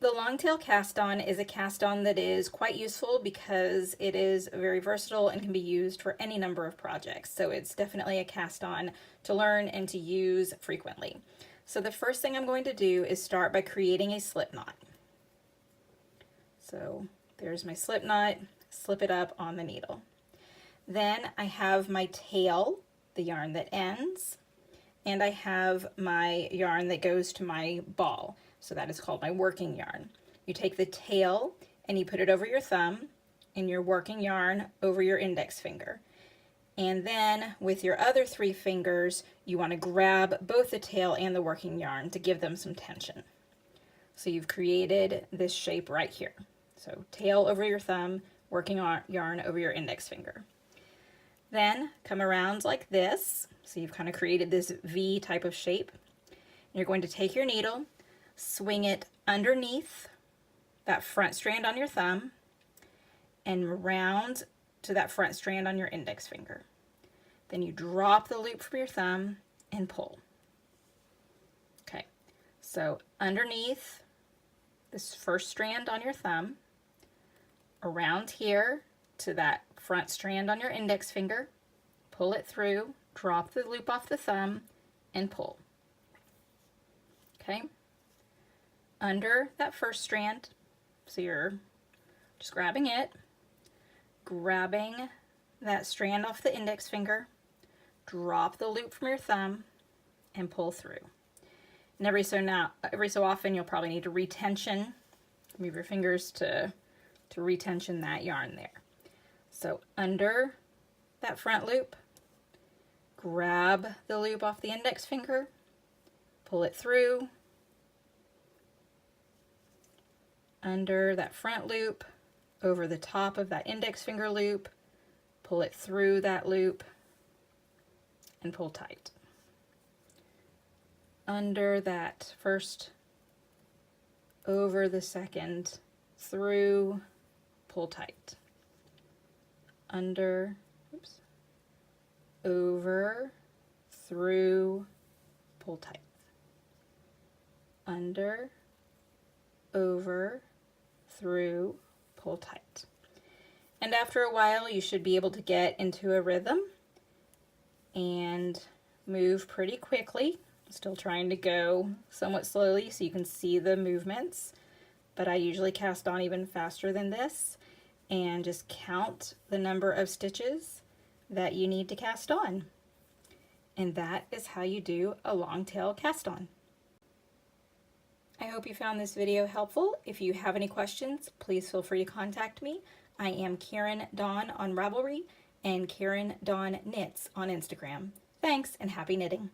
The longtail cast on is a cast on that is quite useful because it is very versatile and can be used for any number of projects. So it's definitely a cast on to learn and to use frequently. So the first thing I'm going to do is start by creating a slip knot. So there's my slip knot, slip it up on the needle. Then I have my tail, the yarn that ends, and I have my yarn that goes to my ball. So that is called my working yarn. You take the tail and you put it over your thumb and your working yarn over your index finger. And then with your other 3 fingers, you want to grab both the tail and the working yarn to give them some tension. So you've created this shape right here. So tail over your thumb, working yarn over your index finger. Then come around like this. So you've kind of created this V type of shape. You're going to take your needle, swing it underneath that front strand on your thumb and round to that front strand on your index finger. Then you drop the loop from your thumb and pull. Okay, so underneath this first strand on your thumb, around here to that front strand on your index finger, pull it through, drop the loop off the thumb, and pull. Okay, under that first strand, so you're just grabbing it, grabbing that strand off the index finger, drop the loop from your thumb, and pull through. And every so often you'll probably need to retension, move your fingers to retension that yarn there. So under that front loop, grab the loop off the index finger, pull it through, under that front loop, over the top of that index finger loop, pull it through that loop, and pull tight. Under that first, over the second, through, pull tight. Under, oops, over, through, pull tight. Under, over, through, pull tight. And after a while you should be able to get into a rhythm and move pretty quickly. Still trying to go somewhat slowly so you can see the movements, but I usually cast on even faster than this and just count the number of stitches that you need to cast on. And that is how you do a long tail cast on. I hope you found this video helpful. If you have any questions, please feel free to contact me. I am Karen Dawn on Ravelry and Karen Dawn Knits on Instagram. Thanks and happy knitting.